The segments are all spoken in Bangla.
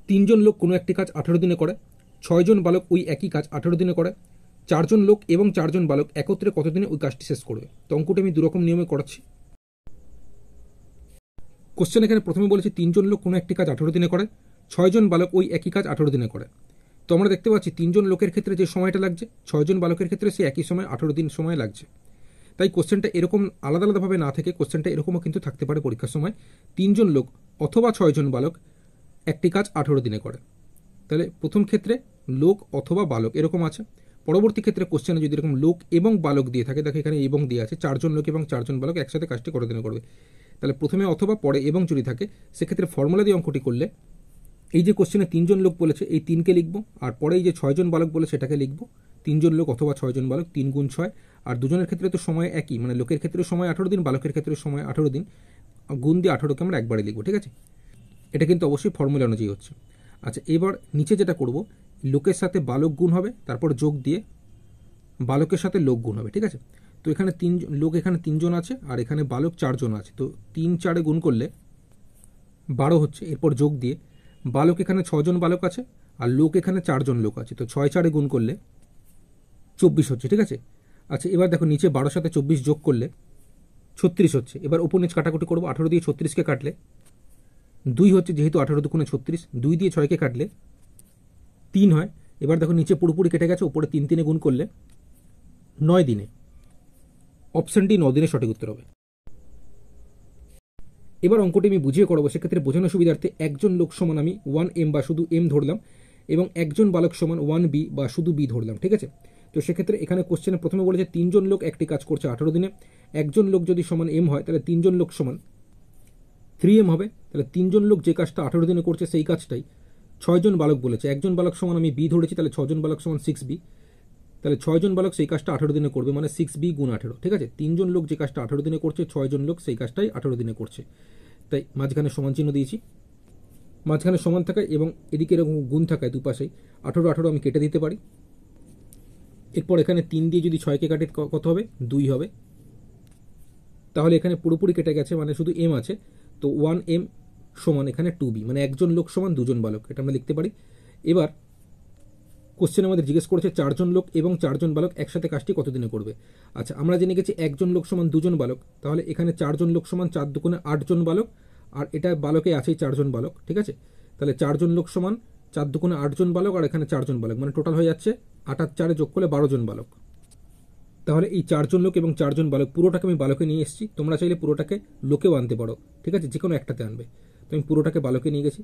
তিনজন লোক কোনো একটি কাজ 18 দিনে করে, 6 জন বালক ওই একই কাজ 18 দিনে করে, 4 জন লোক এবং 4 জন বালক একত্রে কতদিনে ওই কাজটি শেষ করবে? তো অঙ্কটা আমি দুরকম নিয়মে করাচ্ছি। কোশ্চেন এখানে প্রথমে বলেছি 3 জন লোক কোনো একটি কাজ 18 দিনে করে, 6 জন বালক ওই একই কাজ 18 দিনে করে। তো আমরা দেখতে পাচ্ছি 3 জন লোকের ক্ষেত্রে যে সময়টা লাগছে, 6 জন বালকের ক্ষেত্রে সে একই সময় 18 দিন সময় লাগছে। তাই কোশ্চেনটা এরকম আলাদা আলাদাভাবে না থেকে কোশ্চেনটা এরকমও কিন্তু থাকতে পারে পরীক্ষার সময়, 3 জন লোক অথবা 6 জন বালক একটি কাজ 18 দিনে করে। তাহলে প্রথম ক্ষেত্রে লোক অথবা বালক এরকম আছে। পরবর্তী ক্ষেত্রে কোশ্চেনে যদি এরকম লোক এবং বালক দিয়ে থাকে, দেখো এখানে এবং দিয়ে আছে, 4 জন লোক এবং 4 জন বালক একসাথে কাজটি কত দিনে করবে। তাহলে প্রথমে অথবা পরে এবং যদি থাকে সেক্ষেত্রে ফর্মুলা দিয়ে অঙ্কটি করলে এই যে কোশ্চেনে 3 জন লোক বলেছে এই 3কে লিখবো, আর পরে এই যে 6 জন বালক বলে সেটাকে লিখবো। 3 জন লোক অথবা 6 জন বালক, 3 গুণ 6, আর দুজনের ক্ষেত্রে তো সময় একই, মানে লোকের ক্ষেত্রে সময় 18 দিন, বালকের ক্ষেত্রে সময় 18 দিন, গুণ দিয়ে 18কে আমরা একবারে লিখবো। ঠিক আছে, এটা কিন্তু অবশ্যই ফর্মুলা অনুযায়ী হচ্ছে। আচ্ছা, এবার নিচে যেটা করব, লোকের সাথে বালক গুণ হবে, তারপর যোগ দিয়ে বালকের সাথে লোক গুণ হবে। ঠিক আছে, তো এখানে লোক এখানে 3 জন আছে আর এখানে বালক 4 জন আছে, তো 3 4 গুণ করলে 12 হচ্ছে। এরপর যোগ দিয়ে বালক এখানে 6 জন বালক আছে আর লোক এখানে 4 জন লোক আছে, তো 6 4 গুণ করলে 24 হচ্ছে। ঠিক আছে, আচ্ছা এবার দেখো নিচে 12 সাথে 24 যোগ করলে 36 হচ্ছে। এবার উপর নিচ কাটাকুটি করবো, 18 দিয়ে 36কে কাটলে 2 হচ্ছে, যেহেতু 18 দুগুণে 36, 2 দিয়ে 6কে কাটলে 3 হয়। এবার দেখো নিচে পুরোপুরি কেটে গেছে, উপরে 3 3 গুণ করলে 9 দিনে। অপশনটি 9 দিনে সঠিক উত্তর হবে। এবার অঙ্কটি আমি বুঝিয়ে করাবো, সেক্ষেত্রে বোঝানোর সুবিধার্থে একজন লোক সমান আমি 1m বা শুধু m ধরলাম এবং একজন বালক সমান 1b বা শুধু b ধরলাম। ঠিক আছে, তো সেক্ষেত্রে এখানে কোশ্চেনে প্রথমে বলেছে 3 জন লোক একটি কাজ করছে 18 দিনে, একজন লোক যদি সমান m হয় তাহলে 3 জন লোক সমান 3m হবে। তাহলে 3 জন লোক যে কাজটা 18 দিনে করছে সেই কাজটাই 6 জন বালক বলেছে, একজন বালক সমান আমি b ধরেছি, তাহলে 6 জন বালক সমান 6b, তাহলে 6 জন বালক সেই কাজটা 18 দিনে করবে, মানে 6b গুণ 18। ঠিক আছে, 3 জন লোক যে কাজটা 18 দিনে করছে, 6 জন লোক সেই কাজটাই 18 দিনে করছে, তাই মাঝখানে সমান চিহ্ন দিয়েছি। মাঝখানে সমান থাকায় এবং এদিকে এরকম গুণ থাকায় দুপাশেই 18 18 আমি কেটে দিতে পারি। এরপর এখানে 3 দিয়ে যদি 6কে কাটে কত হবে, 2 হবে। তাহলে এখানে পুরোপুরি কেটে গেছে, মানে শুধু m আছে, তো 1m সমান এখানে 2b, মানে একজন লোক সমান 2 জন বালক, এটা আমরা লিখতে পারি। এবার কোশ্চেন আমাদের জিজ্ঞেস করেছে 4 জন লোক এবং 4 জন বালক একসাথে কাজটি কত দিনে করবে। আচ্ছা, আমরা জেনে গেছি একজন লোক সমান 2 জন বালক, তাহলে এখানে 4 জন লোক সমান 4 দুগুণে 8 জন বালক, আর এটা বালকে আছেই 4 জন বালক। ঠিক আছে, তাহলে 4 জন লোক সমান 4 দুগুণে 8 জন বালক, আর এখানে 4 জন বালক, মানে টোটাল হয়ে যাচ্ছে 8 আর 4 যোগ করলে 12 জন বালক। তাহলে এই 4 জন লোক এবং 4 জন বালক, পুরোটাকে আমি বালকে নিয়ে এসেছি, তোমরা চাইলে পুরোটাকে লোকেও আনতে পারো। ঠিক আছে, যে কোনো একটাতে আনবে, তো আমি পুরোটাকে বালকে নিয়ে গেছি।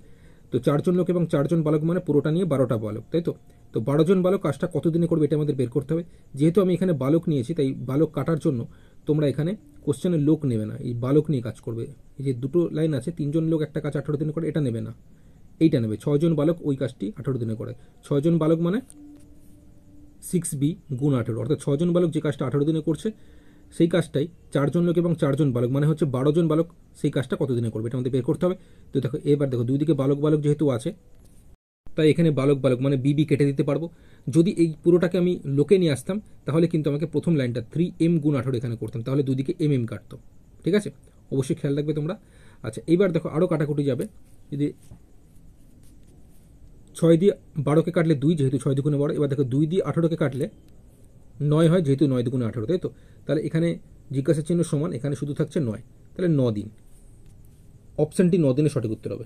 তো 4 জন লোক এবং 4 জন বালক মানে পুরোটা নিয়ে 12টা বালক, তাই তো। তো 12 জন বালক কাজটা কত দিনে করবে এটা আমাদের বের করতে হবে। যেহেতু আমি এখানে বালক নিয়েছি তাই বালক কাটার জন্য তোমরা এখানে কোশ্চেনের লোক নেবে না, এই বালক নিয়ে কাজ করবে। এই যে দুটো লাইন আছে, 3 জন লোক একটা কাজ 18 দিনে করে, এটা নেবে না, এইটা নেবে। 6 জন বালক ওই কাজটি 18 দিনে করে, 6 জন বালক মানে 6b গুণ 18, অর্থাৎ 6 জন বালক যে কাজটা 18 দিনে করছে সেই কাজটাই 4 জন লোক এবং 4 জন বালক মানে হচ্ছে 12 জন বালক সেই কাজটা কত দিনে করবে, এটা আমাদের বের করতে হবে। তো দেখো এবার দেখো দুই দিকে বালক বালক যেহেতু আছে তাই এখানে বালক বালক মানে বিবি কেটে দিতে পারবো। যদি এই পুরোটাকে আমি লোকে নিয়ে আসতাম তাহলে কিন্তু আমাকে প্রথম লাইনটা 3m গুণ 18 এখানে করতাম, তাহলে দুদিকে mm কাটতো। ঠিক আছে, অবশ্যই খেয়াল রাখবে তোমরা। আচ্ছা, এইবার দেখো আরও কাটাকুটি যাবে, যদি 6 দিয়ে 12কে কাটলে 2, যেহেতু 6 দুগুণে 12। এবার দেখো 2 দিয়ে 18কে কাটলে 9 হয়, যেহেতু 9 দুগুণে 18, তাই তো। তাহলে এখানে জিজ্ঞাসা চিহ্ন সমান, এখানে শুধু থাকছে 9, তাহলে 9 দিন। অপশানটি 9 দিনে সঠিক উত্তর হবে।